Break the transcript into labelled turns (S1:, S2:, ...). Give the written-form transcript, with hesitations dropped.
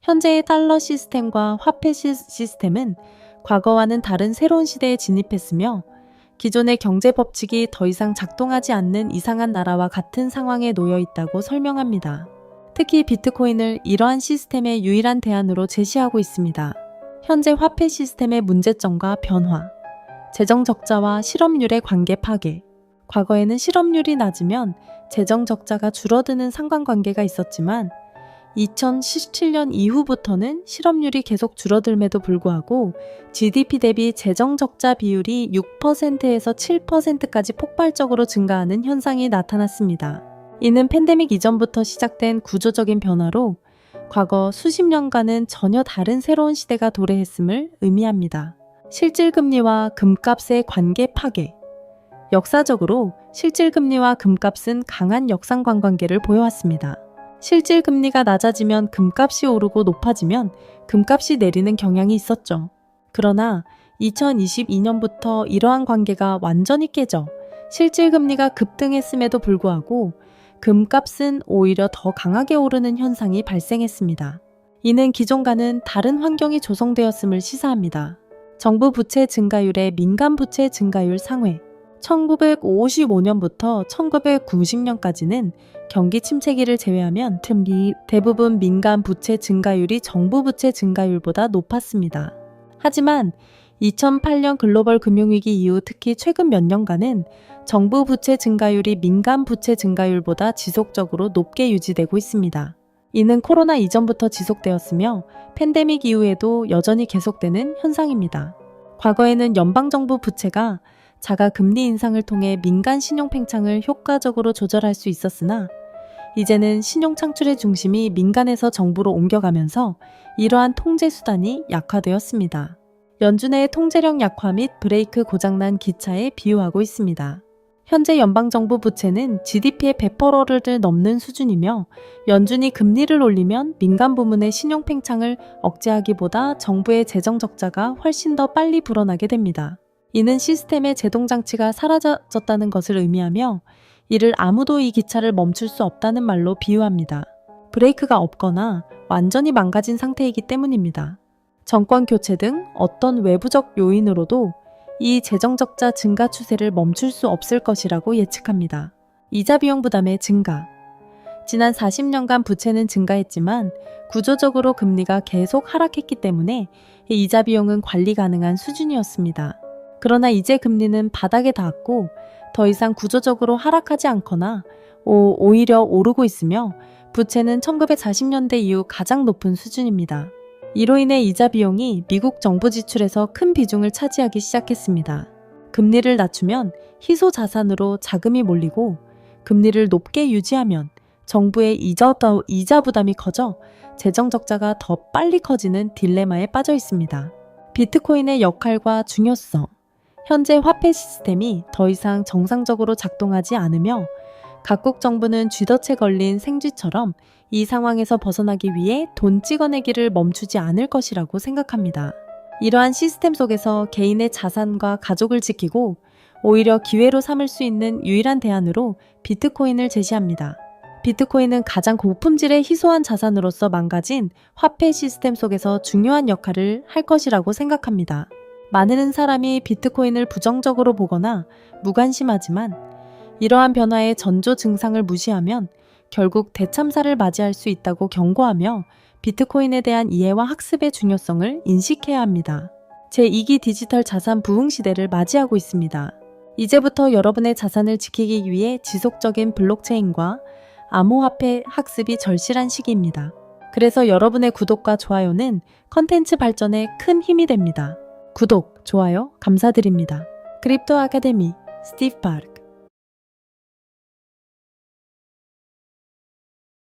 S1: 현재의 달러 시스템과 화폐 시스템은 과거와는 다른 새로운 시대에 진입했으며 기존의 경제 법칙이 더 이상 작동하지 않는 이상한 나라와 같은 상황에 놓여 있다고 설명합니다. 특히 비트코인을 이러한 시스템의 유일한 대안으로 제시하고 있습니다. 현재 화폐 시스템의 문제점과 변화, 재정 적자와 실업률의 관계 파괴. 과거에는 실업률이 낮으면 재정 적자가 줄어드는 상관관계가 있었지만 2017년 이후부터는 실업률이 계속 줄어들음에도 불구하고 GDP 대비 재정 적자 비율이 6%에서 7%까지 폭발적으로 증가하는 현상이 나타났습니다. 이는 팬데믹 이전부터 시작된 구조적인 변화로 과거 수십 년간은 전혀 다른 새로운 시대가 도래했음을 의미합니다. 실질금리와 금값의 관계 파괴. 역사적으로 실질금리와 금값은 강한 역상관관계를 보여왔습니다. 실질금리가 낮아지면 금값이 오르고 높아지면 금값이 내리는 경향이 있었죠. 그러나 2022년부터 이러한 관계가 완전히 깨져 실질금리가 급등했음에도 불구하고 금값은 오히려 더 강하게 오르는 현상이 발생했습니다. 이는 기존과는 다른 환경이 조성되었음을 시사합니다. 정부 부채 증가율의 민간 부채 증가율 상회. 1955년부터 1990년까지는 경기 침체기를 제외하면 대부분 민간 부채 증가율이 정부 부채 증가율보다 높았습니다. 하지만 2008년 글로벌 금융위기 이후 특히 최근 몇 년간은 정부 부채 증가율이 민간 부채 증가율보다 지속적으로 높게 유지되고 있습니다. 이는 코로나 이전부터 지속되었으며 팬데믹 이후에도 여전히 계속되는 현상입니다. 과거에는 연방정부 부채가 자가 금리 인상을 통해 민간 신용 팽창을 효과적으로 조절할 수 있었으나 이제는 신용 창출의 중심이 민간에서 정부로 옮겨가면서 이러한 통제 수단이 약화되었습니다. 연준의 통제력 약화 및 브레이크 고장난 기차에 비유하고 있습니다. 현재 연방정부 부채는 GDP의 100%를 넘는 수준이며 연준이 금리를 올리면 민간 부문의 신용 팽창을 억제하기보다 정부의 재정 적자가 훨씬 더 빨리 불어나게 됩니다. 이는 시스템의 제동장치가 사라졌다는 것을 의미하며 이를 아무도 이 기차를 멈출 수 없다는 말로 비유합니다. 브레이크가 없거나 완전히 망가진 상태이기 때문입니다. 정권 교체 등 어떤 외부적 요인으로도 이 재정적자 증가 추세를 멈출 수 없을 것이라고 예측합니다. 이자 비용 부담의 증가. 지난 40년간 부채는 증가했지만 구조적으로 금리가 계속 하락했기 때문에 이자 비용은 관리 가능한 수준이었습니다. 그러나 이제 금리는 바닥에 닿았고 더 이상 구조적으로 하락하지 않거나 오히려 오르고 있으며 부채는 1940년대 이후 가장 높은 수준입니다. 이로 인해 이자 비용이 미국 정부 지출에서 큰 비중을 차지하기 시작했습니다. 금리를 낮추면 희소 자산으로 자금이 몰리고 금리를 높게 유지하면 정부의 이자 부담이 커져 재정 적자가 더 빨리 커지는 딜레마에 빠져 있습니다. 비트코인의 역할과 중요성. 현재 화폐 시스템이 더 이상 정상적으로 작동하지 않으며 각국 정부는 쥐덫에 걸린 생쥐처럼 이 상황에서 벗어나기 위해 돈 찍어내기를 멈추지 않을 것이라고 생각합니다. 이러한 시스템 속에서 개인의 자산과 가족을 지키고 오히려 기회로 삼을 수 있는 유일한 대안으로 비트코인을 제시합니다. 비트코인은 가장 고품질의 희소한 자산으로서 망가진 화폐 시스템 속에서 중요한 역할을 할 것이라고 생각합니다. 많은 사람이 비트코인을 부정적으로 보거나 무관심하지만 이러한 변화의 전조 증상을 무시하면 결국 대참사를 맞이할 수 있다고 경고하며 비트코인에 대한 이해와 학습의 중요성을 인식해야 합니다. 제2기 디지털 자산 부흥 시대를 맞이하고 있습니다. 이제부터 여러분의 자산을 지키기 위해 지속적인 블록체인과 암호화폐 학습이 절실한 시기입니다. 그래서 여러분의 구독과 좋아요는 컨텐츠 발전에 큰 힘이 됩니다. 구독, 좋아요 감사드립니다. 크립토 아카데미 스티브 파르크